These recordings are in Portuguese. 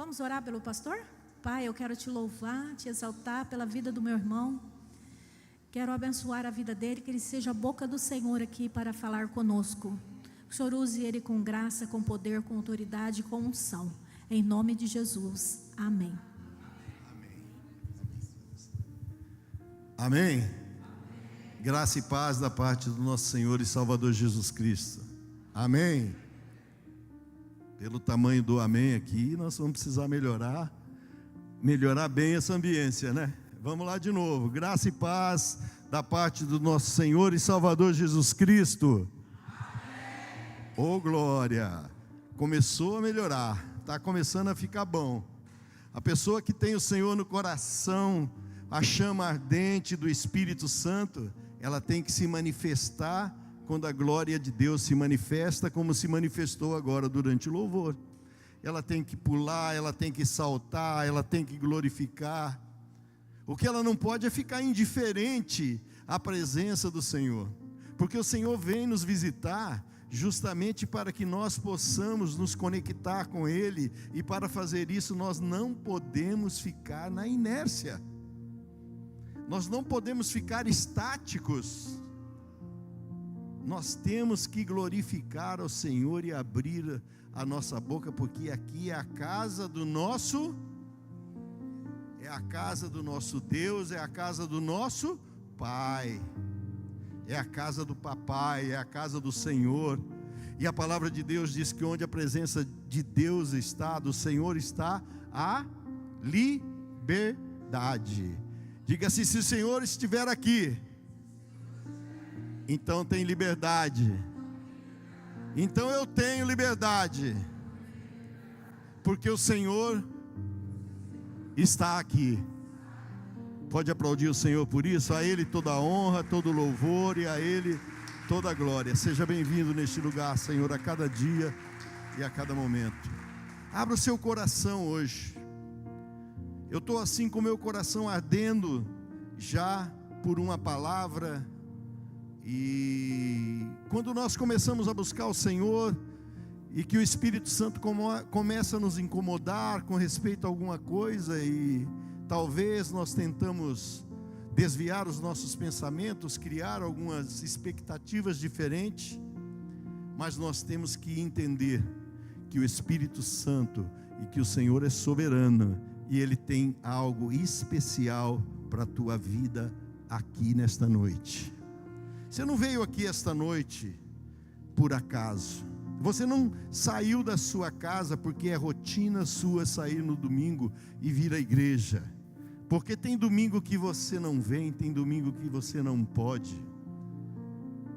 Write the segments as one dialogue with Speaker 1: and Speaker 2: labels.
Speaker 1: Vamos orar pelo pastor? Pai, eu quero te louvar, te exaltar pela vida do meu irmão. Quero abençoar a vida dele, que ele seja a boca do Senhor aqui para falar conosco. Que o Senhor use ele com graça, com poder, com autoridade, com unção. Em nome de Jesus. Amém.
Speaker 2: Amém. Graça e paz da parte do nosso Senhor e Salvador Jesus Cristo. Amém. Pelo tamanho do amém aqui, nós vamos precisar melhorar bem essa ambiência, né? Vamos lá de novo. Graça e paz da parte do nosso Senhor e Salvador Jesus Cristo. Amém. Oh, glória. Começou a melhorar, está começando a ficar bom. A pessoa que tem o Senhor no coração, a chama ardente do Espírito Santo, ela tem que se manifestar quando a glória de Deus se manifesta, como se manifestou agora durante o louvor. Ela tem que pular, ela tem que saltar, ela tem que glorificar. O que ela não pode é ficar indiferente à presença do Senhor, porque o Senhor vem nos visitar justamente para que nós possamos nos conectar com Ele, e para fazer isso nós não podemos ficar na inércia. Nós não podemos ficar estáticos. Nós temos que glorificar ao Senhor e abrir a nossa boca, porque aqui é a casa do nosso, é a casa do nosso Deus, é a casa do nosso Pai, é a casa do Papai, é a casa do Senhor. E a palavra de Deus diz que onde a presença de Deus está, do Senhor está, a liberdade. Diga assim: se o Senhor estiver aqui, então tem liberdade. Então eu tenho liberdade, porque o Senhor está aqui. Pode aplaudir o Senhor por isso. A Ele toda a honra, todo o louvor, e a Ele toda a glória. Seja bem-vindo neste lugar, Senhor, a cada dia e a cada momento. Abra o seu coração hoje. Eu estou assim com o meu coração ardendo já por uma palavra. E quando nós começamos a buscar o Senhor, e que o Espírito Santo começa a nos incomodar com respeito a alguma coisa, e talvez nós tentamos desviar os nossos pensamentos, criar algumas expectativas diferentes, mas nós temos que entender que o Espírito Santo e que o Senhor é soberano, e Ele tem algo especial para a tua vida aqui nesta noite. Você não veio aqui esta noite por acaso. Você não saiu da sua casa porque é rotina sua sair no domingo e vir à igreja. Porque tem domingo que você não vem, tem domingo que você não pode.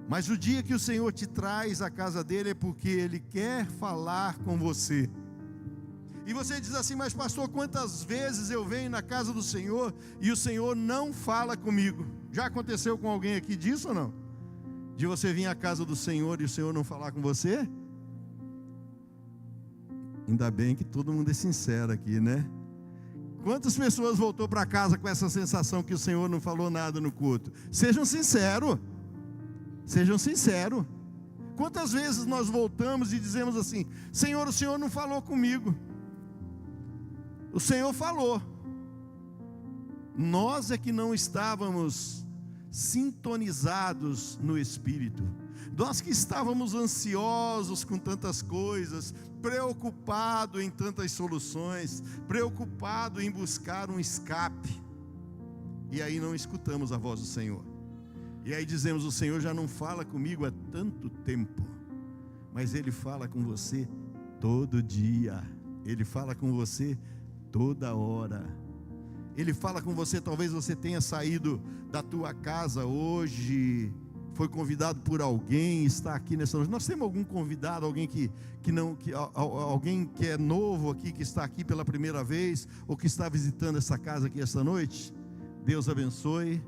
Speaker 2: Mas o dia que o Senhor te traz à casa dele é porque Ele quer falar com você. E você diz assim: mas pastor, quantas vezes eu venho na casa do Senhor e o Senhor não fala comigo? Já aconteceu com alguém aqui disso ou não? De você vir à casa do Senhor e o Senhor não falar com você? Ainda bem que todo mundo é sincero aqui, né? Quantas pessoas voltou para casa com essa sensação que o Senhor não falou nada no culto? Sejam sinceros. Sejam sinceros. Quantas vezes nós voltamos e dizemos assim: Senhor, o Senhor não falou comigo. O Senhor falou. Nós é que não estávamos sintonizados no Espírito. Nós que estávamos ansiosos com tantas coisas, preocupados em tantas soluções, preocupados em buscar um escape, e aí não escutamos a voz do Senhor. E aí dizemos: o Senhor já não fala comigo há tanto tempo. Mas Ele fala com você todo dia. Ele fala com você toda hora. Ele fala com você. Talvez você tenha saído da tua casa hoje, foi convidado por alguém, está aqui nessa noite. Nós temos algum convidado, alguém alguém que é novo aqui, que está aqui pela primeira vez, ou que está visitando essa casa aqui esta noite? Deus abençoe.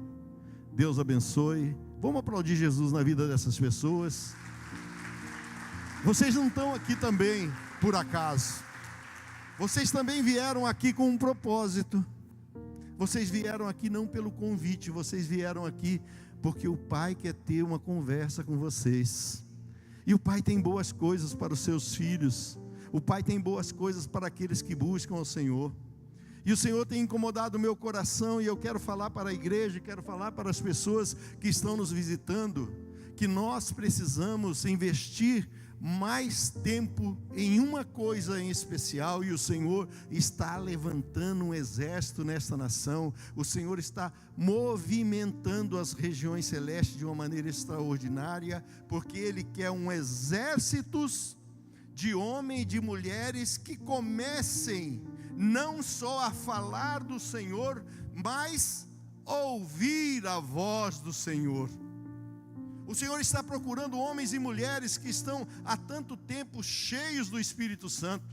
Speaker 2: Deus abençoe. Vamos aplaudir Jesus na vida dessas pessoas. Vocês não estão aqui também por acaso. Vocês também vieram aqui com um propósito. Vocês vieram aqui não pelo convite, vocês vieram aqui porque o Pai quer ter uma conversa com vocês. E o Pai tem boas coisas para os seus filhos. O Pai tem boas coisas para aqueles que buscam ao Senhor. E o Senhor tem incomodado o meu coração, e eu quero falar para a igreja, quero falar para as pessoas que estão nos visitando, que nós precisamos investir mais tempo em uma coisa em especial, e o Senhor está levantando um exército nesta nação. O Senhor está movimentando as regiões celestes de uma maneira extraordinária, porque Ele quer um exército de homens e de mulheres que comecem não só a falar do Senhor, mas ouvir a voz do Senhor. O Senhor está procurando homens e mulheres que estão há tanto tempo cheios do Espírito Santo,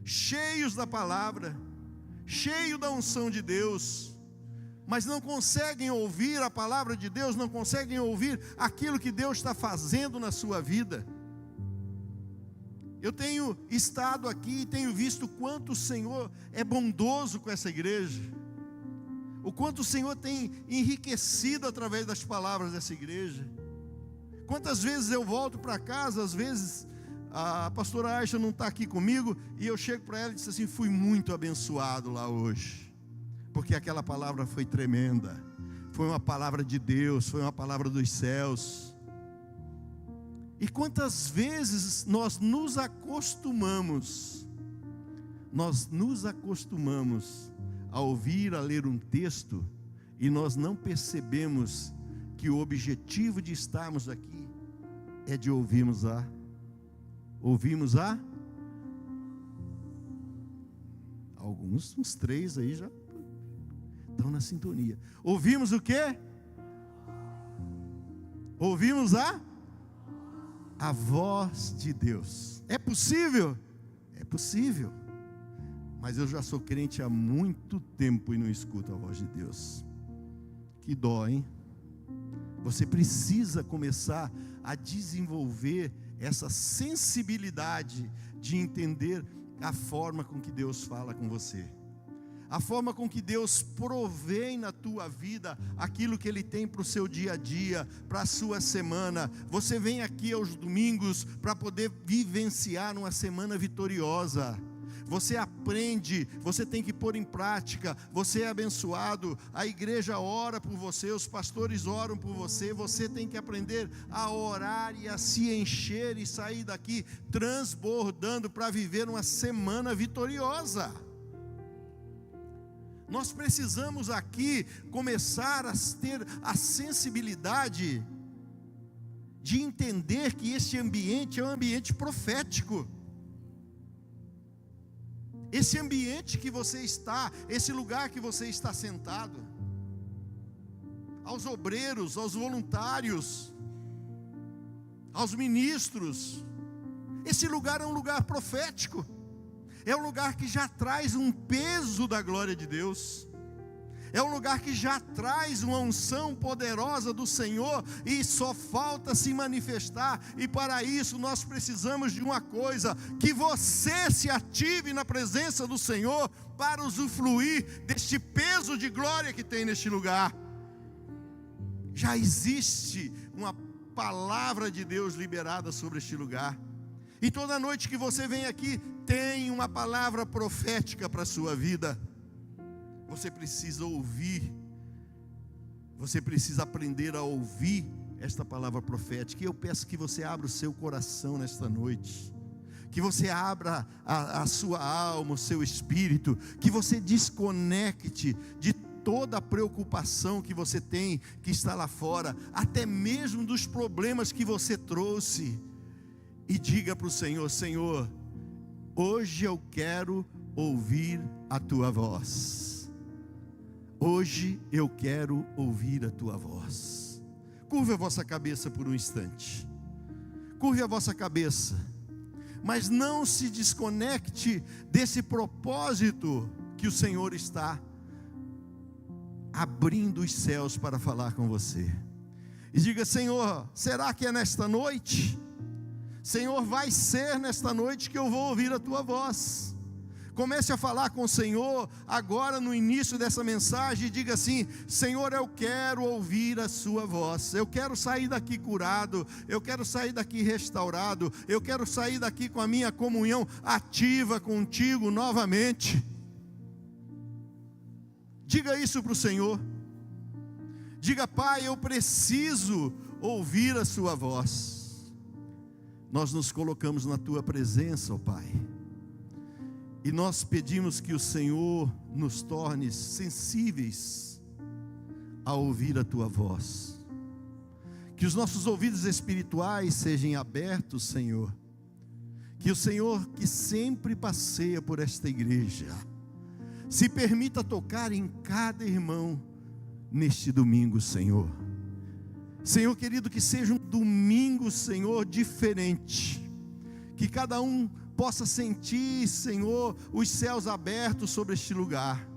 Speaker 2: cheios da palavra, cheios da unção de Deus, mas não conseguem ouvir a palavra de Deus, não conseguem ouvir aquilo que Deus está fazendo na sua vida. Eu tenho estado aqui e tenho visto o quanto o Senhor é bondoso com essa igreja, o quanto o Senhor tem enriquecido através das palavras dessa igreja. Quantas vezes eu volto para casa, às vezes a pastora Aisha não está aqui comigo, e eu chego para ela e digo assim: fui muito abençoado lá hoje, porque aquela palavra foi tremenda, foi uma palavra de Deus, foi uma palavra dos céus. E quantas vezes nós nos acostumamos a ouvir, a ler um texto, e nós não percebemos que o objetivo de estarmos aqui é de ouvirmos alguns, uns 3 aí já estão na sintonia. Ouvimos o quê? Ouvimos a voz de Deus. É possível? É possível. Mas eu já sou crente há muito tempo e não escuto a voz de Deus. Que dó, hein? Você precisa começar a desenvolver essa sensibilidade de entender a forma com que Deus fala com você, a forma com que Deus provém na tua vida aquilo que Ele tem para o seu dia a dia, para a sua semana. Você vem aqui aos domingos para poder vivenciar uma semana vitoriosa. Você aprende, você tem que pôr em prática, você é abençoado, a igreja ora por você, os pastores oram por você, você tem que aprender a orar e a se encher e sair daqui transbordando para viver uma semana vitoriosa. Nós precisamos aqui começar a ter a sensibilidade de entender que este ambiente é um ambiente profético. Esse ambiente que você está, esse lugar que você está sentado, aos obreiros, aos voluntários, aos ministros, esse lugar é um lugar profético, é um lugar que já traz um peso da glória de Deus, é um lugar que já traz uma unção poderosa do Senhor, e só falta se manifestar. E para isso nós precisamos de uma coisa: que você se ative na presença do Senhor para usufruir deste peso de glória que tem neste lugar. Já existe uma palavra de Deus liberada sobre este lugar, e toda noite que você vem aqui tem uma palavra profética para a sua vida. Você precisa ouvir, você precisa aprender a ouvir esta palavra profética. E eu peço que você abra o seu coração nesta noite, que você abra a sua alma, o seu espírito, que você desconecte de toda a preocupação que você tem, que está lá fora, até mesmo dos problemas que você trouxe, e diga para o Senhor: Senhor, hoje eu quero ouvir a tua voz. Hoje eu quero ouvir a tua voz. Curve a vossa cabeça por um instante. Curve a vossa cabeça. Mas não se desconecte desse propósito que o Senhor está abrindo os céus para falar com você. E diga: Senhor, será que é nesta noite? Senhor, vai ser nesta noite que eu vou ouvir a tua voz. Comece a falar com o Senhor agora no início dessa mensagem e diga assim: Senhor, eu quero ouvir a sua voz, eu quero sair daqui curado, eu quero sair daqui restaurado, eu quero sair daqui com a minha comunhão ativa contigo novamente. Diga isso para o Senhor. Diga: Pai, eu preciso ouvir a sua voz. Nós nos colocamos na tua presença, ó Pai, e nós pedimos que o Senhor nos torne sensíveis a ouvir a tua voz. Que os nossos ouvidos espirituais sejam abertos, Senhor. Que o Senhor, que sempre passeia por esta igreja, se permita tocar em cada irmão neste domingo, Senhor. Senhor querido, que seja um domingo, Senhor, diferente. Que cada um possa sentir, Senhor, os céus abertos sobre este lugar.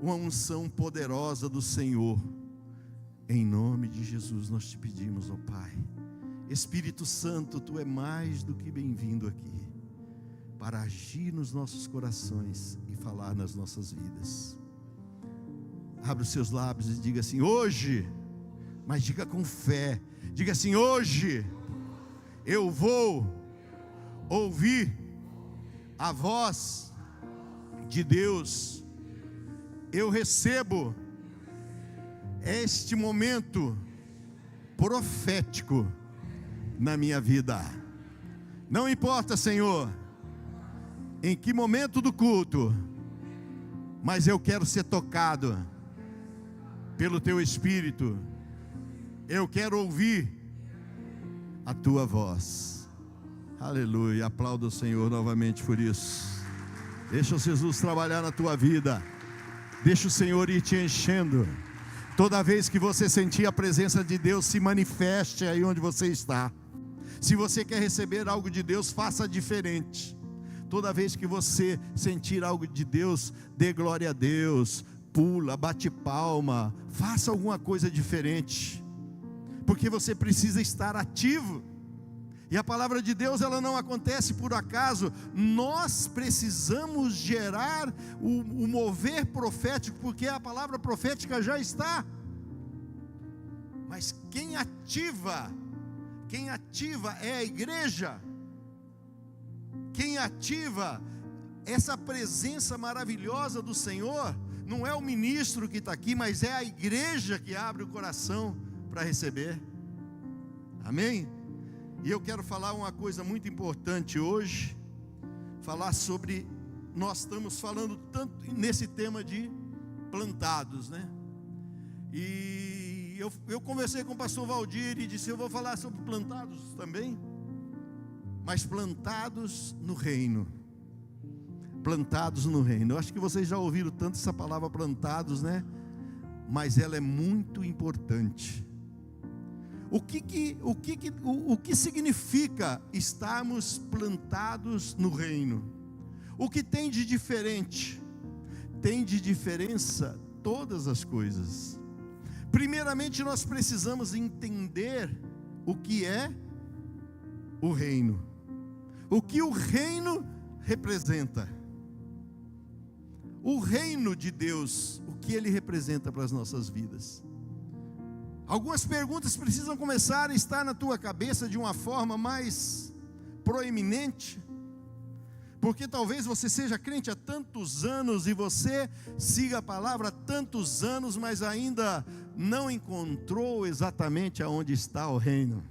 Speaker 2: Uma unção poderosa do Senhor. Em nome de Jesus nós te pedimos, ó Pai. Espírito Santo, Tu é mais do que bem-vindo aqui, para agir nos nossos corações e falar nas nossas vidas. Abra os seus lábios e diga assim: hoje, mas diga com fé, diga assim: hoje eu vou ouvir a voz de Deus. Eu recebo este momento profético na minha vida. Não importa, Senhor, em que momento do culto, mas eu quero ser tocado pelo Teu Espírito. Eu quero ouvir a Tua voz. Aleluia, aplauda o Senhor novamente por isso. Deixa o Jesus trabalhar na tua vida. Deixa o Senhor ir te enchendo. Toda vez que você sentir a presença de Deus, se manifeste aí onde você está. Se você quer receber algo de Deus, faça diferente. Toda vez que você sentir algo de Deus, dê glória a Deus, pula, bate palma, faça alguma coisa diferente, porque você precisa estar ativo. E a palavra de Deus, ela não acontece por acaso. Nós precisamos gerar o mover profético, porque a palavra profética já está. Mas quem ativa é a igreja. Quem ativa essa presença maravilhosa do Senhor, não é o ministro que está aqui, mas é a igreja que abre o coração para receber. Amém? E eu quero falar uma coisa muito importante hoje, falar sobre, nós estamos falando tanto nesse tema de plantados, né? E eu conversei com o pastor Valdir e disse: eu vou falar sobre plantados também, mas plantados no reino. Plantados no reino. Eu acho que vocês já ouviram tanto essa palavra plantados, né? Mas ela é muito importante. O que significa estarmos plantados no reino? O que tem de diferente? Tem de diferença todas as coisas. Primeiramente, nós precisamos entender o que é o reino. O que o reino representa. O reino de Deus, o que ele representa para as nossas vidas. Algumas perguntas precisam começar a estar na tua cabeça de uma forma mais proeminente, porque talvez você seja crente há tantos anos e você siga a palavra há tantos anos, mas ainda não encontrou exatamente aonde está o reino.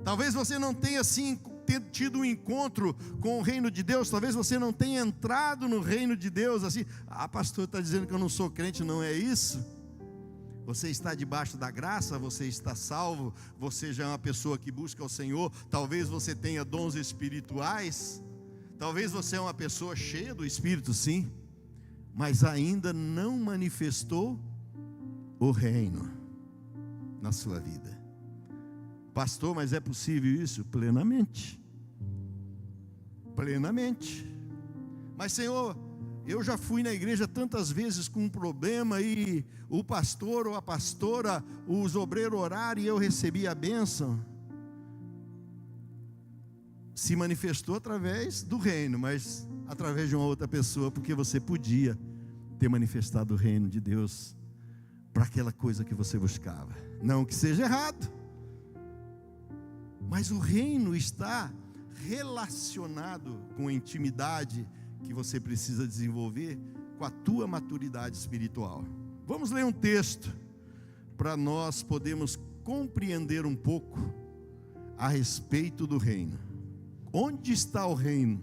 Speaker 2: Talvez você não tenha assim tido um encontro com o reino de Deus. Talvez você não tenha entrado no reino de Deus assim: ah, pastor, está dizendo que eu não sou crente. Não é isso. Você está debaixo da graça, você está salvo, você já é uma pessoa que busca o Senhor. Talvez você tenha dons espirituais, talvez você é uma pessoa cheia do Espírito, sim, mas ainda não manifestou o reino na sua vida. Pastor, mas é possível isso? Plenamente. Plenamente. Mas, Senhor, eu já fui na igreja tantas vezes com um problema e o pastor ou a pastora, os obreiros oraram e eu recebi a bênção. se manifestou através do reino, mas através de uma outra pessoa, porque você podia ter manifestado o reino de Deus para aquela coisa que você buscava. Não que seja errado, mas o reino está relacionado com a intimidade que você precisa desenvolver com a tua maturidade espiritual. Vamos ler um texto para nós podermos compreender um pouco a respeito do reino. Onde está o reino?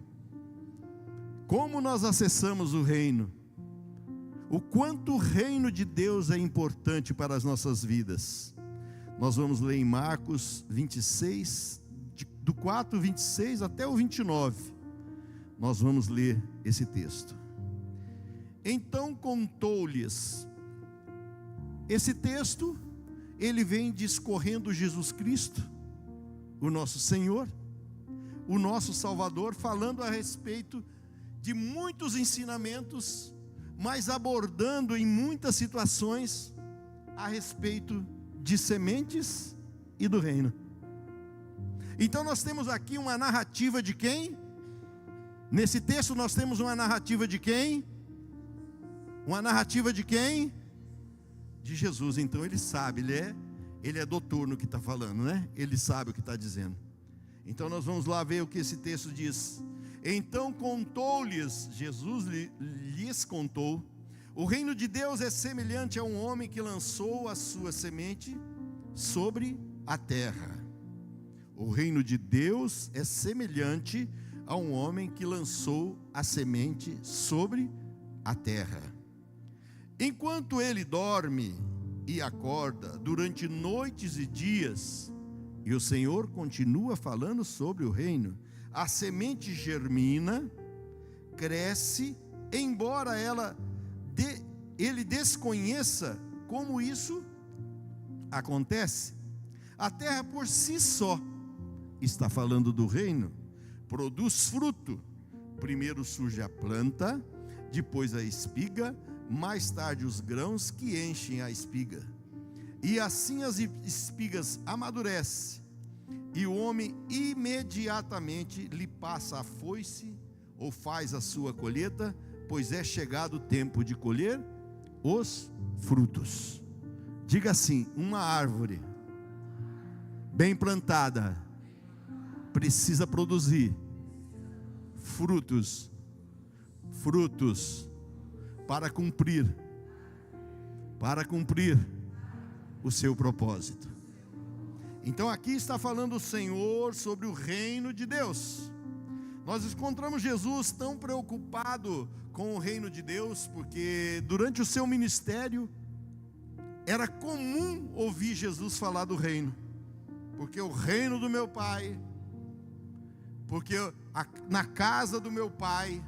Speaker 2: Como nós acessamos o reino? O quanto o reino de Deus é importante para as nossas vidas. Nós vamos ler em Marcos 26, do 4:26 até o 29. Nós vamos ler esse texto. Então contou-lhes. Esse texto, ele vem discorrendo Jesus Cristo, o nosso Senhor, o nosso Salvador, falando a respeito de muitos ensinamentos, mas abordando em muitas situações a respeito de sementes e do reino. Então nós temos aqui uma narrativa de quem? Nesse texto nós temos uma narrativa de quem? Uma narrativa de quem? De Jesus. Então ele sabe, ele é doutor no que está falando, né? Ele sabe o que está dizendo. Então nós vamos lá ver o que esse texto diz. Então contou-lhes, Jesus lhes contou: o reino de Deus é semelhante a um homem que lançou a sua semente sobre a terra. O reino de Deus é semelhante a um homem que lançou a semente sobre a terra. Enquanto ele dorme e acorda durante noites e dias, e o Senhor continua falando sobre o reino, a semente germina, cresce, embora ele desconheça como isso acontece. A terra por si só, está falando do reino, produz fruto. Primeiro surge a planta, depois a espiga, mais tarde os grãos que enchem a espiga. E assim as espigas amadurecem, e o homem imediatamente lhe passa a foice, ou faz a sua colheita, pois é chegado o tempo de colher os frutos. Diga assim: uma árvore bem plantada precisa produzir frutos para cumprir o seu propósito. Então aqui está falando o Senhor sobre o reino de Deus. Nós encontramos Jesus tão preocupado com o reino de Deus, porque durante o seu ministério era comum ouvir Jesus falar do reino. Porque o reino do meu Pai, porque na casa do meu Pai,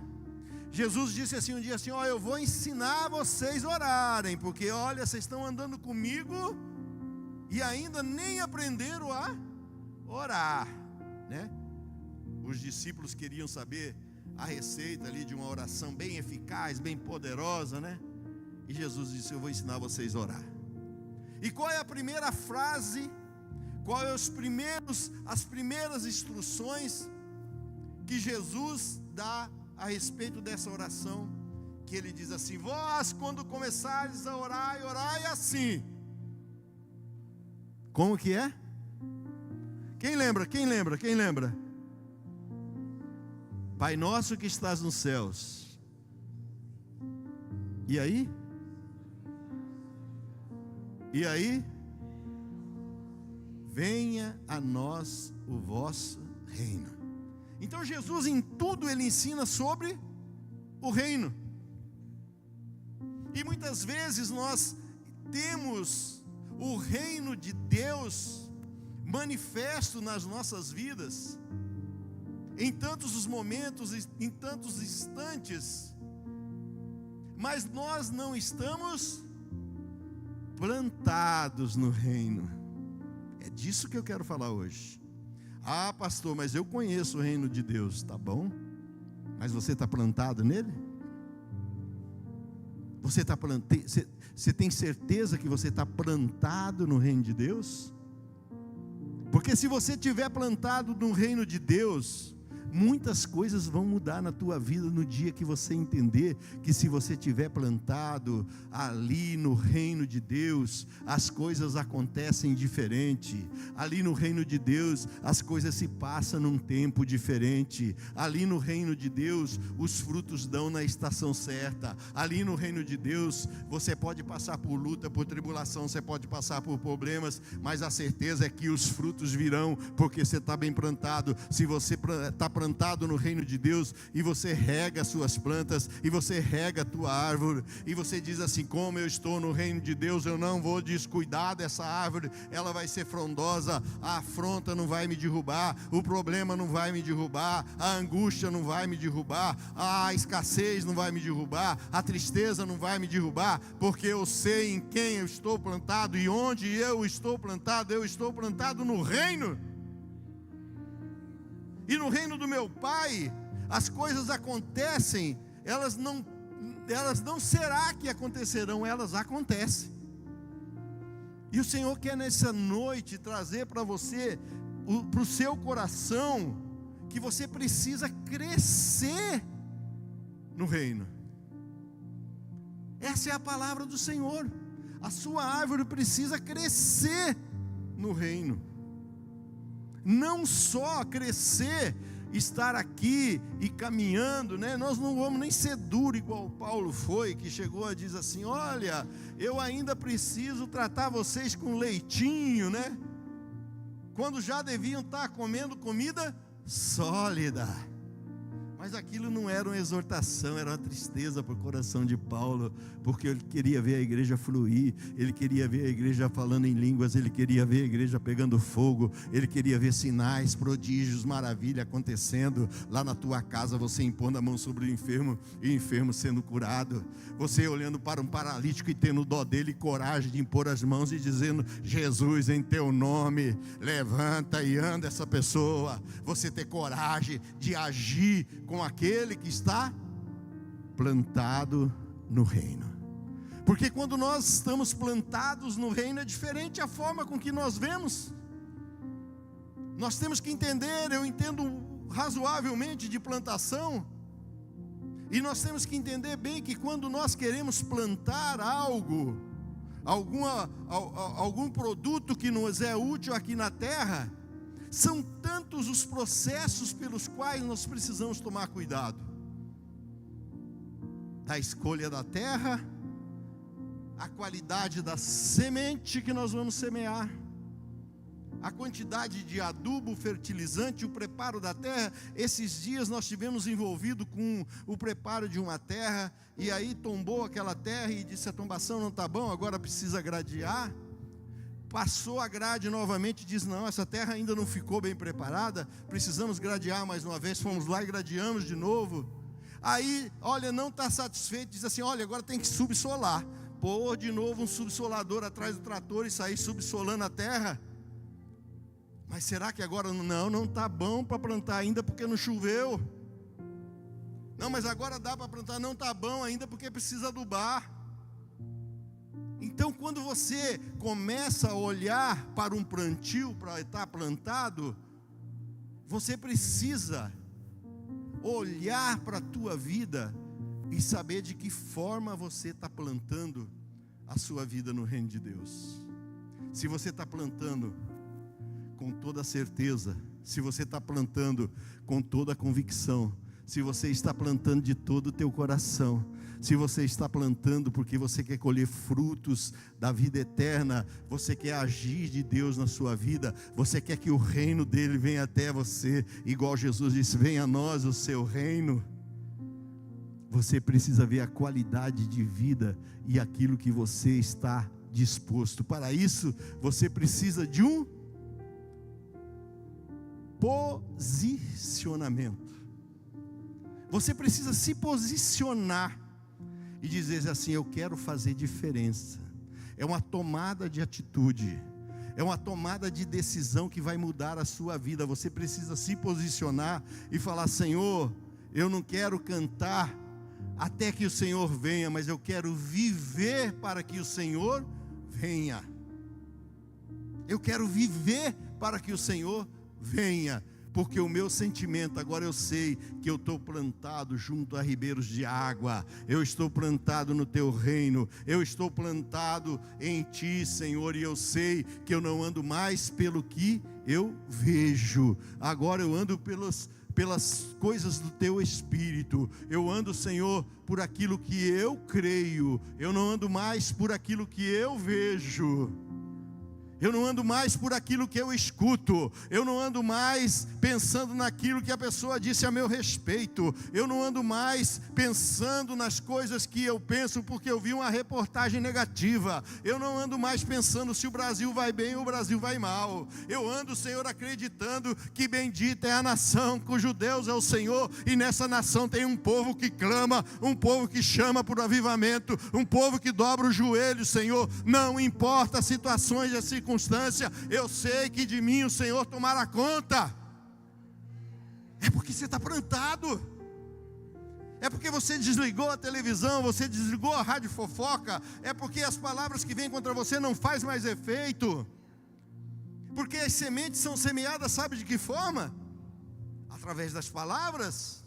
Speaker 2: Jesus disse assim um dia assim: ó, eu vou ensinar vocês a orarem, porque olha, vocês estão andando comigo e ainda nem aprenderam a orar, né? Os discípulos queriam saber a receita ali de uma oração bem eficaz, bem poderosa, né? E Jesus disse: eu vou ensinar vocês a orar. E qual é a primeira frase? Qual é as primeiras instruções que Jesus dá a respeito dessa oração? Que ele diz assim: vós, quando começares a orar, e orai assim. Como que é? Quem lembra? Pai nosso que estás nos céus. E aí? Venha a nós o vosso reino. Então Jesus em tudo ele ensina sobre o reino. E muitas vezes nós temos o reino de Deus manifesto nas nossas vidas, em tantos os momentos, em tantos instantes, mas nós não estamos plantados no reino. É disso que eu quero falar hoje. Ah, pastor, mas eu conheço o reino de Deus. Tá bom, mas você está plantado nele? Você tem certeza que você está plantado no reino de Deus? Porque se você estiver plantado no reino de Deus, muitas coisas vão mudar na tua vida no dia que você entender que se você estiver plantado ali no reino de Deus, as coisas acontecem diferente. Ali no reino de Deus, as coisas se passam num tempo diferente. Ali no reino de Deus, os frutos dão na estação certa. Ali no reino de Deus, você pode passar por luta, por tribulação, você pode passar por problemas, mas a certeza é que os frutos virão, porque você está bem plantado. Se você está plantado no reino de Deus, e você rega as suas plantas, e você rega a tua árvore, e você diz assim: como eu estou no reino de Deus, eu não vou descuidar dessa árvore, ela vai ser frondosa, a afronta não vai me derrubar, o problema não vai me derrubar, a angústia não vai me derrubar, a escassez não vai me derrubar, a tristeza não vai me derrubar, porque eu sei em quem eu estou plantado, e onde eu estou plantado no reino. E no reino do meu Pai, as coisas acontecem, elas não será que acontecerão, elas acontecem. E o Senhor quer nessa noite trazer para você, para o seu coração, que você precisa crescer no reino. Essa é a palavra do Senhor. A sua árvore precisa crescer no reino. Não só crescer, estar aqui e caminhando, né? Nós não vamos nem ser duro igual Paulo foi, que chegou a dizer assim: olha, eu ainda preciso tratar vocês com leitinho, né? Quando já deviam estar comendo comida sólida. Mas aquilo não era uma exortação, era uma tristeza para o coração de Paulo, porque ele queria ver a igreja fluir, ele queria ver a igreja falando em línguas, ele queria ver a igreja pegando fogo, ele queria ver sinais, prodígios, maravilha acontecendo lá na tua casa, você impondo a mão sobre o enfermo e o enfermo sendo curado, você olhando para um paralítico e tendo dó dele e coragem de impor as mãos e dizendo: Jesus, em teu nome, levanta e anda essa pessoa. Você ter coragem de agir com aquele que está plantado no reino. Porque quando nós estamos plantados no reino, é diferente a forma com que nós vemos. Nós temos que entender, eu entendo razoavelmente de plantação, e nós temos que entender bem que quando nós queremos plantar algo, algum produto que nos é útil aqui na terra, são tantos os processos pelos quais nós precisamos tomar cuidado. Da escolha da terra, a qualidade da semente que nós vamos semear, a quantidade de adubo, fertilizante, o preparo da terra. Esses dias nós tivemos envolvido com o preparo de uma terra, e aí tombou aquela terra e disse: a tombação não está bom, agora precisa gradear. Passou a grade novamente, diz: não, essa terra ainda não ficou bem preparada, precisamos gradear mais uma vez. Fomos lá e gradeamos de novo. Aí, olha, não está satisfeito, diz assim: olha, agora tem que subsolar. Pôr de novo um subsolador atrás do trator e sair subsolando a terra. Mas será que agora não está bom para plantar ainda porque não choveu? Não, mas agora dá para plantar, não está bom ainda porque precisa adubar. Então, quando você começa a olhar para um plantio, para estar plantado, você precisa olhar para a tua vida e saber de que forma você está plantando a sua vida no reino de Deus. Se você está plantando com toda certeza, se você está plantando com toda a convicção, se você está plantando de todo o teu coração, se você está plantando porque você quer colher frutos da vida eterna, você quer agir de Deus na sua vida, você quer que o reino dele venha até você, igual Jesus disse: venha a nós o seu reino. Você precisa ver a qualidade de vida e aquilo que você está disposto. Para isso, você precisa de um posicionamento. Você precisa se posicionar e dizer assim: eu quero fazer diferença. É uma tomada de atitude, é uma tomada de decisão que vai mudar a sua vida. Você precisa se posicionar e falar: Senhor, eu não quero cantar até que o Senhor venha, mas eu quero viver para que o Senhor venha. Eu quero viver para que o Senhor venha. Porque o meu sentimento, agora eu sei que eu estou plantado junto a ribeiros de água, eu estou plantado no teu reino, eu estou plantado em ti, Senhor, e eu sei que eu não ando mais pelo que eu vejo, agora eu ando pelas coisas do teu Espírito, eu ando, Senhor, por aquilo que eu creio, eu não ando mais por aquilo que eu vejo. Eu não ando mais por aquilo que eu escuto. Eu não ando mais pensando naquilo que a pessoa disse a meu respeito. Eu não ando mais pensando nas coisas que eu penso porque eu vi uma reportagem negativa. Eu não ando mais pensando se o Brasil vai bem ou o Brasil vai mal. Eu ando, Senhor, acreditando que bendita é a nação cujo Deus é o Senhor. E nessa nação tem um povo que clama, um povo que chama por avivamento, um povo que dobra os joelhos, Senhor. Não importa as situações e as circunstâncias, eu sei que de mim o Senhor tomará conta. É porque você está plantado. É porque você desligou a televisão, você desligou a rádio fofoca. É porque as palavras que vêm contra você não faz mais efeito. Porque as sementes são semeadas, sabe de que forma? Através das palavras.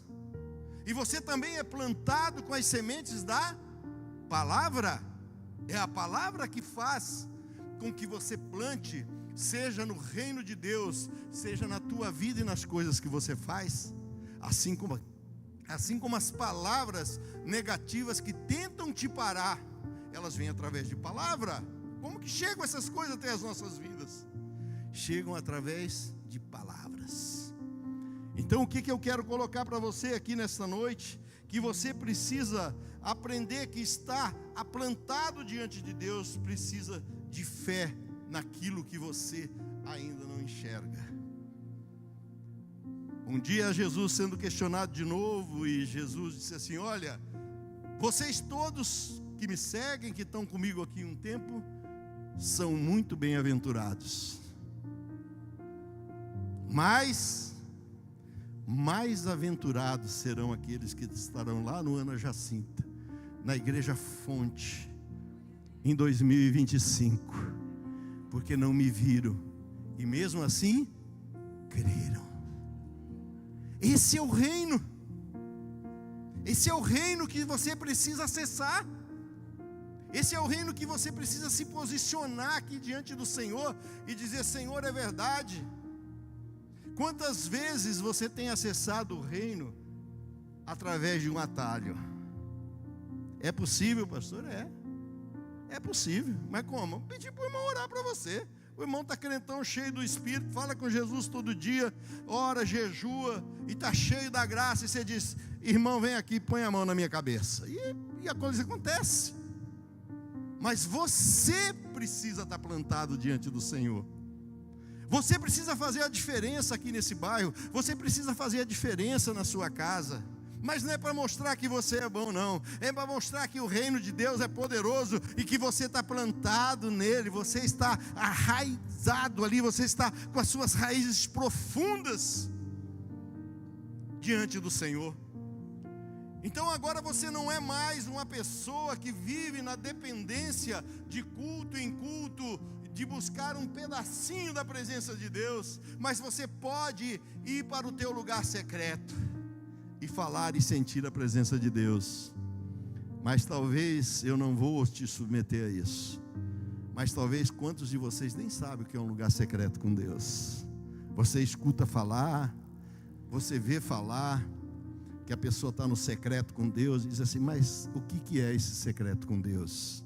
Speaker 2: E você também é plantado com as sementes da palavra. É a palavra que faz com que você plante, seja no reino de Deus, seja na tua vida e nas coisas que você faz, assim como as palavras negativas que tentam te parar, elas vêm através de palavra. Como que chegam essas coisas até as nossas vidas? Chegam através de palavras. Então o que eu quero colocar para você aqui nesta noite? Que você precisa aprender que está plantado diante de Deus, precisa de fé naquilo que você ainda não enxerga. Um dia Jesus sendo questionado de novo, e Jesus disse assim: olha, vocês todos que me seguem, que estão comigo aqui um tempo, são muito bem-aventurados, mas mais aventurados serão aqueles que estarão lá no Ana Jacinta, na Igreja Fonte, em 2025, porque não me viram e mesmo assim creram. Esse é o reino. Esse é o reino que você precisa acessar. Esse é o reino que você precisa se posicionar aqui diante do Senhor e dizer: Senhor, é verdade. Quantas vezes você tem acessado o reino através de um atalho? É possível, pastor? É possível, mas como? Pedir para o irmão orar para você. O irmão está crentão, cheio do Espírito, fala com Jesus todo dia, ora, jejua, e está cheio da graça, e você diz: irmão, vem aqui, põe a mão na minha cabeça, e a coisa acontece. Mas você precisa estar plantado diante do Senhor. Você precisa fazer a diferença aqui nesse bairro, você precisa fazer a diferença na sua casa. Mas não é para mostrar que você é bom, não. É para mostrar que o reino de Deus é poderoso e que você está plantado nele, você está arraizado ali, você está com as suas raízes profundas diante do Senhor. Então agora você não é mais uma pessoa que vive na dependência de culto em culto, de buscar um pedacinho da presença de Deus, mas você pode ir para o teu lugar secreto e falar e sentir a presença de Deus. Mas talvez eu não vou te submeter a isso, mas talvez quantos de vocês nem sabem o que é um lugar secreto com Deus? Você escuta falar, você vê falar que a pessoa está no secreto com Deus e diz assim: mas o que é esse secreto com Deus?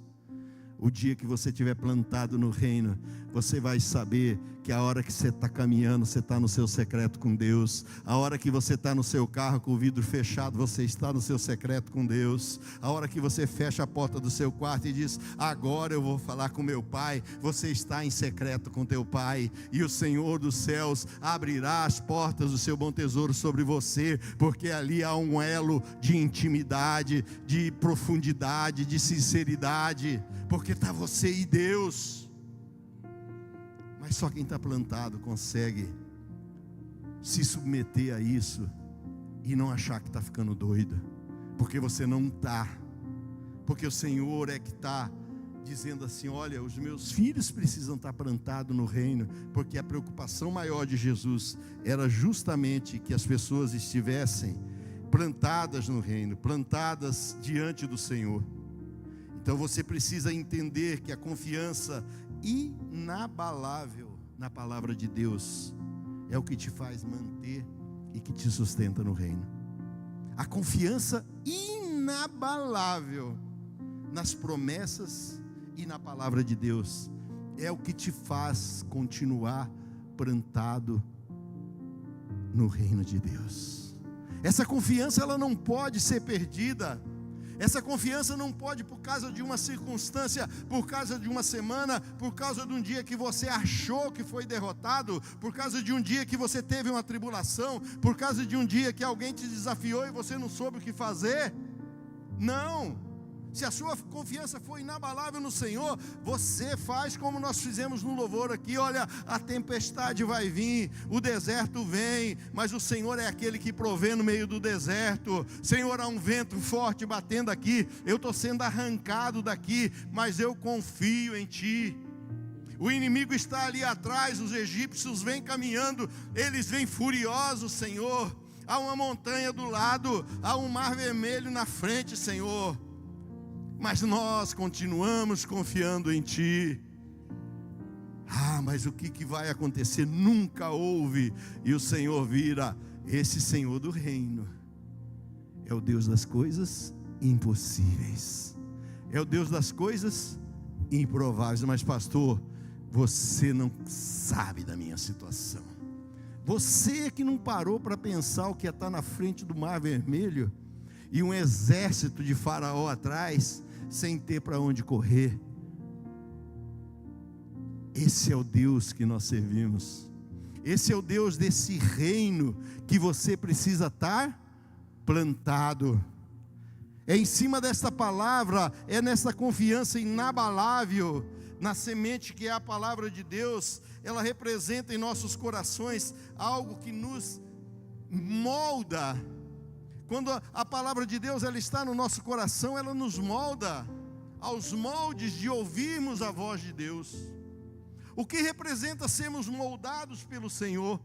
Speaker 2: O dia que você estiver plantado no reino, você vai saber que a hora que você está caminhando, você está no seu secreto com Deus. A hora que você está no seu carro com o vidro fechado, você está no seu secreto com Deus. A hora que você fecha a porta do seu quarto e diz: agora eu vou falar com meu pai, você está em secreto com teu pai. E o Senhor dos céus abrirá as portas do seu bom tesouro sobre você, porque ali há um elo de intimidade, de profundidade, de sinceridade, porque está você e Deus. Mas só quem está plantado consegue se submeter a isso e não achar que está ficando doido, porque você não está, porque o Senhor é que está dizendo assim: olha, os meus filhos precisam estar plantados no reino, porque a preocupação maior de Jesus era justamente que as pessoas estivessem plantadas no reino, plantadas diante do Senhor. Então você precisa entender que a confiança inabalável na palavra de Deus é o que te faz manter e que te sustenta no reino. A confiança inabalável nas promessas e na palavra de Deus é o que te faz continuar plantado no reino de Deus. Essa confiança, ela não pode ser perdida. Essa confiança não pode, por causa de uma circunstância, por causa de uma semana, por causa de um dia que você achou que foi derrotado, por causa de um dia que você teve uma tribulação, por causa de um dia que alguém te desafiou e você não soube o que fazer. Não. Se a sua confiança for inabalável no Senhor, você faz como nós fizemos no louvor aqui. Olha, a tempestade vai vir, o deserto vem, mas o Senhor é aquele que provê no meio do deserto. Senhor, há um vento forte batendo aqui, eu estou sendo arrancado daqui, mas eu confio em Ti. O inimigo está ali atrás, os egípcios vêm caminhando, eles vêm furiosos, Senhor. Há uma montanha do lado, há um mar vermelho na frente, Senhor. Mas nós continuamos confiando em Ti. Mas o que vai acontecer? Nunca houve. E o Senhor vira: esse Senhor do reino é o Deus das coisas impossíveis, é o Deus das coisas improváveis. Mas pastor, você não sabe da minha situação. Você que não parou para pensar o que ia estar na frente do mar vermelho e um exército de Faraó atrás, sem ter para onde correr. Esse é o Deus que nós servimos. Esse é o Deus desse reino que você precisa estar plantado. É em cima desta palavra, é nessa confiança inabalável na semente que é a palavra de Deus. Ela representa em nossos corações algo que nos molda. Quando a palavra de Deus ela está no nosso coração, ela nos molda aos moldes de ouvirmos a voz de Deus. O que representa sermos moldados pelo Senhor?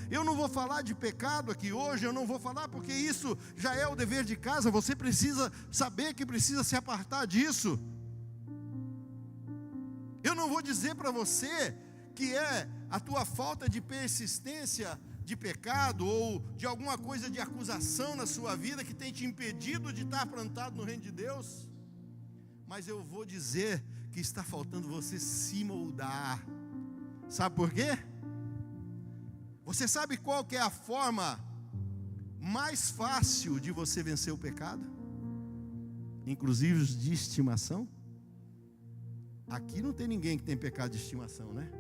Speaker 2: Eu não vou falar de pecado aqui hoje, eu não vou falar porque isso já é o dever de casa. Você precisa saber que precisa se apartar disso. Eu não vou dizer para você que é a tua falta de persistência de pecado ou de alguma coisa de acusação na sua vida que tem te impedido de estar plantado no reino de Deus. Mas eu vou dizer que está faltando você se moldar. Sabe por quê? Você sabe qual que é a forma mais fácil de você vencer o pecado? Inclusive os de estimação? Aqui não tem ninguém que tem pecado de estimação, né?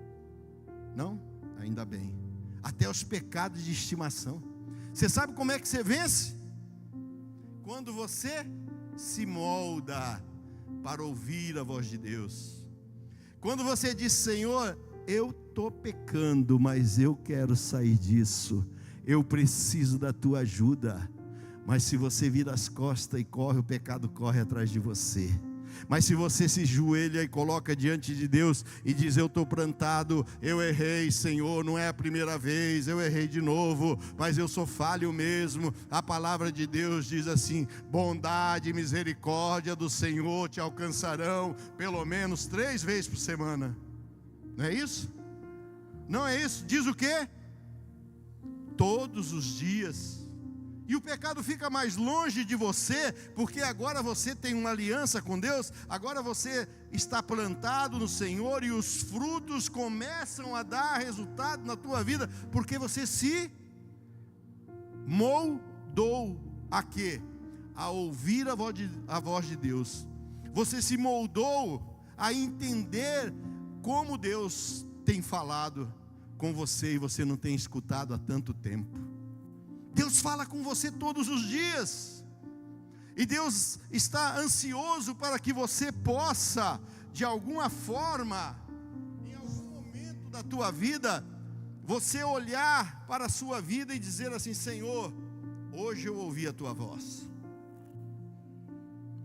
Speaker 2: Não? Ainda bem. Até os pecados de estimação. Você sabe como é que você vence? Quando você se molda para ouvir a voz de Deus. Quando você diz: Senhor, eu estou pecando, mas eu quero sair disso. Eu preciso da tua ajuda. Mas se você vira as costas e corre, o pecado corre atrás de você. Mas se você se joelha e coloca diante de Deus e diz: eu estou plantado, eu errei, Senhor, não é a primeira vez, eu errei de novo, mas eu sou falho mesmo. A palavra de Deus diz assim: bondade e misericórdia do Senhor te alcançarão pelo menos 3 vezes por semana. Não é isso? Não é isso? Diz o quê? Todos os dias. E o pecado fica mais longe de você, porque agora você tem uma aliança com Deus, agora você está plantado no Senhor e os frutos começam a dar resultado na tua vida, porque você se moldou a quê? A ouvir a voz de Deus. Você se moldou a entender como Deus tem falado com você e você não tem escutado há tanto tempo. Deus fala com você todos os dias. E Deus está ansioso para que você possa, de alguma forma, em algum momento da tua vida, você olhar para a sua vida e dizer assim: Senhor, hoje eu ouvi a tua voz.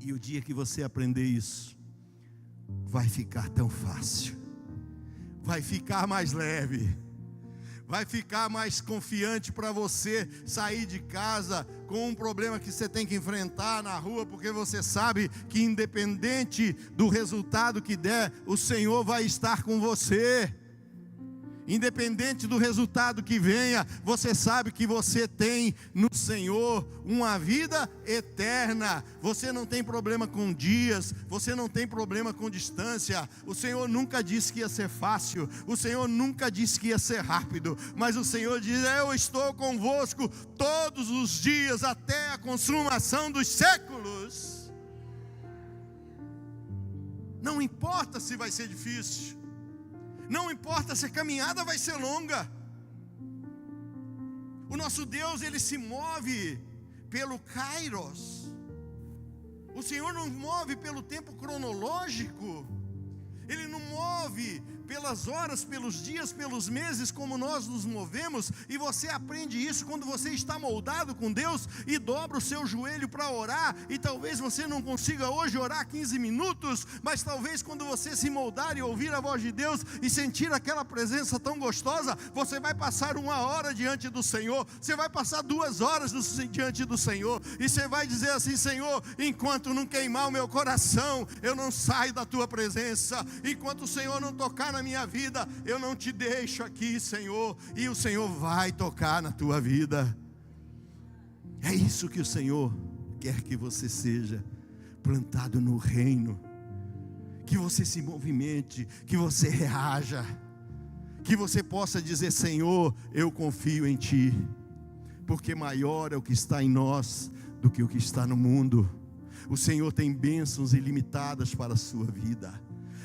Speaker 2: E o dia que você aprender isso, vai ficar tão fácil, vai ficar mais leve, vai ficar mais confiante para você sair de casa com um problema que você tem que enfrentar na rua, porque você sabe que independente do resultado que der, o Senhor vai estar com você. Independente do resultado que venha, você sabe que você tem no Senhor uma vida eterna. Você não tem problema com dias, você não tem problema com distância. O Senhor nunca disse que ia ser fácil, o Senhor nunca disse que ia ser rápido, mas o Senhor diz: eu estou convosco todos os dias até a consumação dos séculos. Não importa se vai ser difícil, não importa se a caminhada vai ser longa. O nosso Deus, Ele se move pelo Kairos. O Senhor não move pelo tempo cronológico. Ele não move pelas horas, pelos dias, pelos meses, como nós nos movemos. E você aprende isso quando você está moldado com Deus e dobra o seu joelho para orar. E talvez você não consiga hoje orar 15 minutos, mas talvez quando você se moldar e ouvir a voz de Deus e sentir aquela presença tão gostosa, você vai passar 1 hora diante do Senhor, você vai passar 2 horas diante do Senhor, e você vai dizer assim: Senhor, enquanto não queimar o meu coração, eu não saio da tua presença. Enquanto o Senhor não tocar na minha vida, eu não te deixo aqui, Senhor. E o Senhor vai tocar na tua vida. É isso que o Senhor quer que você seja, plantado no reino, que você se movimente, que você reaja, que você possa dizer: Senhor, eu confio em Ti, porque maior é o que está em nós do que o que está no mundo. O Senhor tem bênçãos ilimitadas para a sua vida.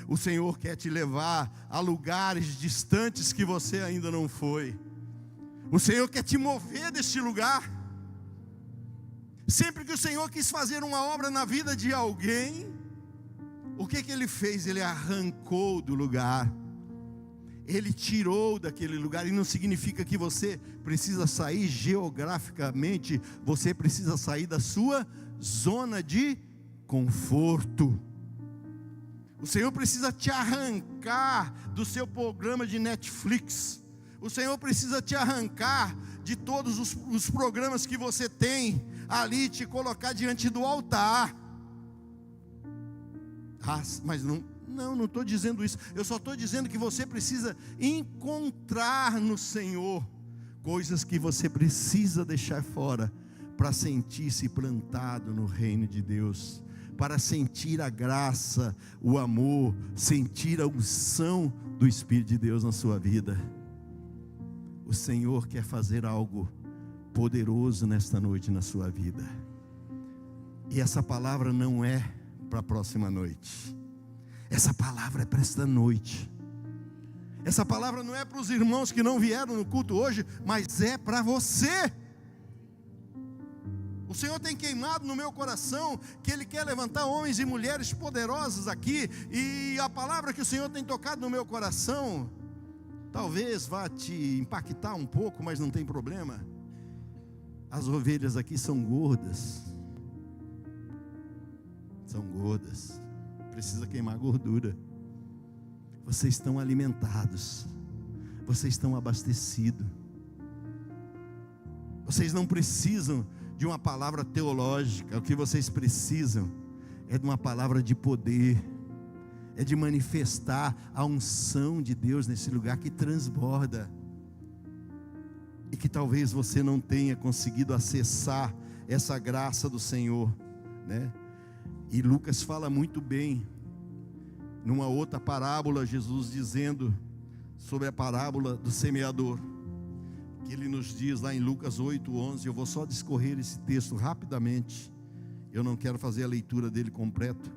Speaker 2: O Senhor quer te levar a lugares distantes que você ainda não foi. O Senhor quer te mover deste lugar. Sempre que o Senhor quis fazer uma obra na vida de alguém, o que Ele fez? Ele arrancou do lugar. Ele tirou daquele lugar. E não significa que você precisa sair geograficamente. Você precisa sair da sua zona de conforto. O Senhor precisa te arrancar do seu programa de Netflix. O Senhor precisa te arrancar de todos os programas que você tem ali, te colocar diante do altar. Mas não estou dizendo isso. Eu só estou dizendo que você precisa encontrar no Senhor coisas que você precisa deixar fora para sentir-se plantado no reino de Deus, para sentir a graça, o amor, sentir a unção do Espírito de Deus na sua vida. O Senhor quer fazer algo poderoso nesta noite na sua vida. E essa palavra não é para a próxima noite. Essa palavra é para esta noite. Essa palavra não é para os irmãos que não vieram no culto hoje, mas é para você. O Senhor tem queimado no meu coração que Ele quer levantar homens e mulheres poderosos aqui. E a palavra que o Senhor tem tocado no meu coração, talvez vá te impactar um pouco, mas não tem problema. As ovelhas aqui são gordas. São gordas. Precisa queimar gordura. Vocês estão alimentados. Vocês estão abastecidos. Vocês não precisam de uma palavra teológica. O que vocês precisam é de uma palavra de poder, é de manifestar a unção de Deus nesse lugar que transborda, e que talvez você não tenha conseguido acessar essa graça do Senhor, né? E Lucas fala muito bem, numa outra parábola, Jesus dizendo sobre a parábola do semeador, que Ele nos diz lá em Lucas 8:11. Eu vou só discorrer esse texto rapidamente, eu não quero fazer a leitura dele completo,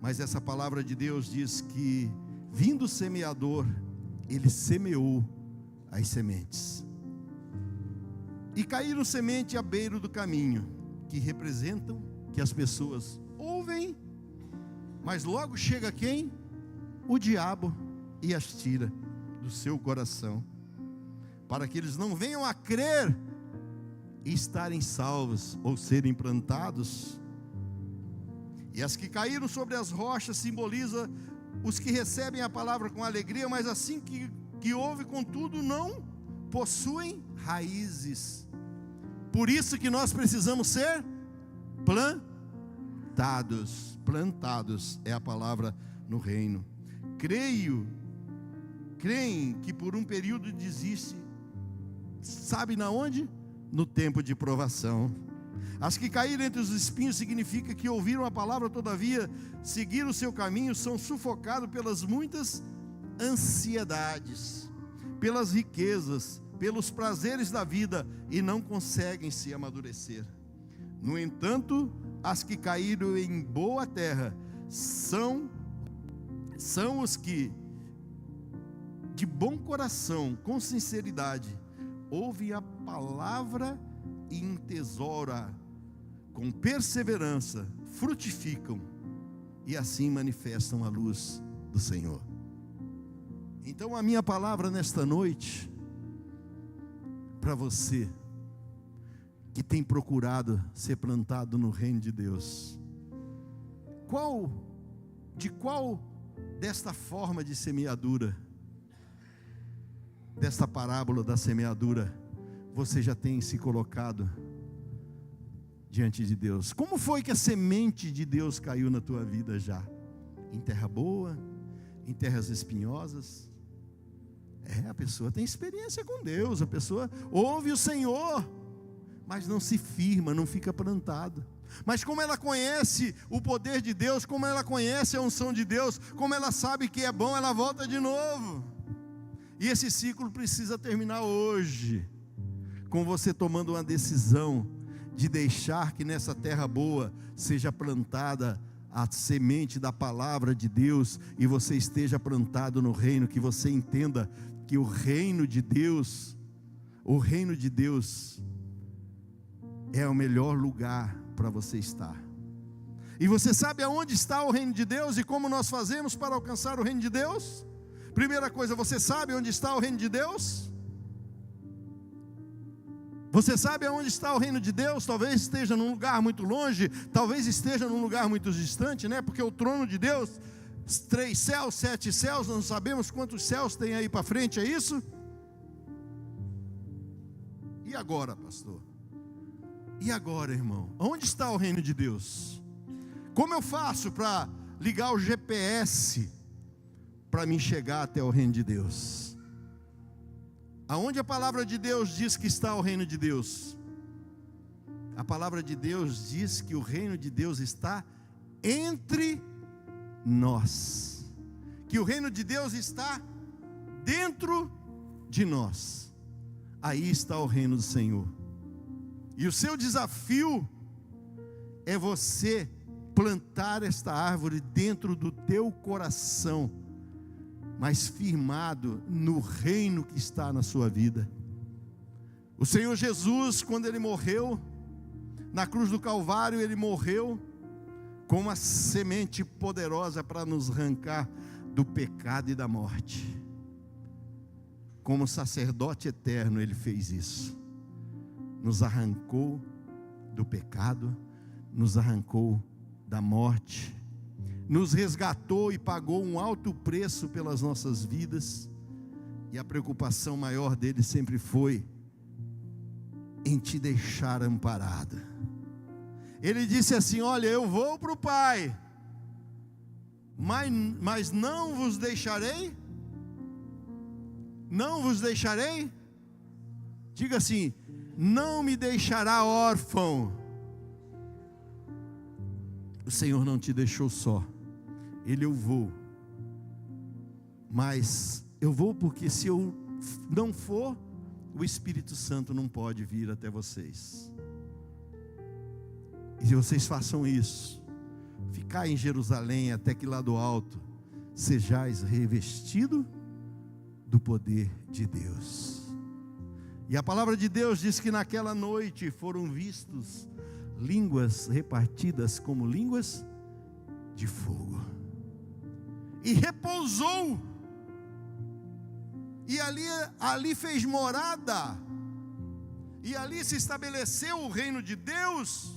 Speaker 2: mas essa palavra de Deus diz que, vindo o semeador, ele semeou as sementes, e caíram semente à beira do caminho, que representam que as pessoas ouvem, mas logo chega quem? O diabo, e as tira do seu coração, para que eles não venham a crer e estarem salvos, ou serem plantados. E as que caíram sobre as rochas simboliza os que recebem a palavra com alegria, mas assim que ouvem, contudo, não possuem raízes. Por isso que nós precisamos ser plantados. Plantados é a palavra no reino. Creem que por um período desiste. Sabe na onde? No tempo de provação. As que caíram entre os espinhos significa que ouviram a palavra, todavia seguiram o seu caminho, são sufocados pelas muitas ansiedades, pelas riquezas, pelos prazeres da vida e não conseguem se amadurecer. No entanto, as que caíram em boa terra são os que, de bom coração, com sinceridade, ouvem a palavra e entesouram com perseverança, frutificam e assim manifestam a luz do Senhor. Então a minha palavra nesta noite, para você que tem procurado ser plantado no reino de Deus, de qual desta forma de semeadura, desta parábola da semeadura, você já tem se colocado diante de Deus? Como foi que a semente de Deus caiu na tua vida já? Em terra boa? Em terras espinhosas? A pessoa tem experiência com Deus, a pessoa ouve o Senhor, mas não se firma, não fica plantado. Mas como ela conhece o poder de Deus, como ela conhece a unção de Deus, como ela sabe que é bom, ela volta de novo. E esse ciclo precisa terminar hoje, com você tomando uma decisão de deixar que nessa terra boa seja plantada a semente da palavra de Deus, e você esteja plantado no reino, que você entenda que o reino de Deus é o melhor lugar para você estar. E você sabe aonde está o reino de Deus e como nós fazemos para alcançar o reino de Deus? Primeira coisa, você sabe onde está o reino de Deus? Você sabe aonde está o reino de Deus? Talvez esteja num lugar muito longe, talvez esteja num lugar muito distante, né? Porque o trono de Deus, 3 céus, 7 céus, não sabemos quantos céus tem aí para frente, é isso? E agora, pastor? E agora, irmão? Onde está o reino de Deus? Como eu faço para ligar o GPS para me chegar até o reino de Deus? Aonde a palavra de Deus diz que está o reino de Deus? A palavra de Deus diz que o reino de Deus está entre nós, que o reino de Deus está dentro de nós. Aí está o reino do Senhor. E o seu desafio é você plantar esta árvore dentro do teu coração, mas firmado no reino que está na sua vida. O Senhor Jesus, quando Ele morreu na cruz do Calvário, Ele morreu com uma semente poderosa para nos arrancar do pecado e da morte. Como sacerdote eterno, Ele fez isso. Nos arrancou do pecado, nos arrancou da morte, nos resgatou e pagou um alto preço pelas nossas vidas. E a preocupação maior dele sempre foi em te deixar amparado. Ele disse assim: olha, eu vou para o Pai, mas não vos deixarei. Não vos deixarei. Diga assim: não me deixará órfão. O Senhor não te deixou só. Eu vou, mas eu vou porque se eu não for, o Espírito Santo não pode vir até vocês. E se vocês façam isso, ficar em Jerusalém até que lá do alto sejais revestido do poder de Deus. E a palavra de Deus diz que naquela noite foram vistos línguas repartidas como línguas de fogo. E repousou, e ali fez morada, e ali se estabeleceu o reino de Deus.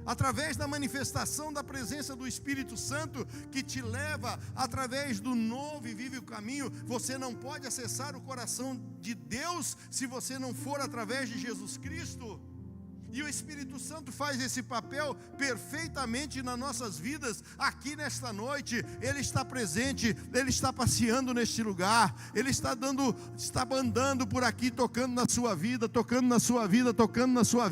Speaker 2: através da manifestação da presença do Espírito Santo, que te leva através do novo e vivo caminho. Você não pode acessar o coração de Deus se você não for através de Jesus Cristo. E o Espírito Santo faz esse papel perfeitamente nas nossas vidas. Aqui nesta noite, Ele está presente, Ele está passeando neste lugar, Ele está andando por aqui, tocando na sua vida, tocando na sua vida, tocando na sua vida.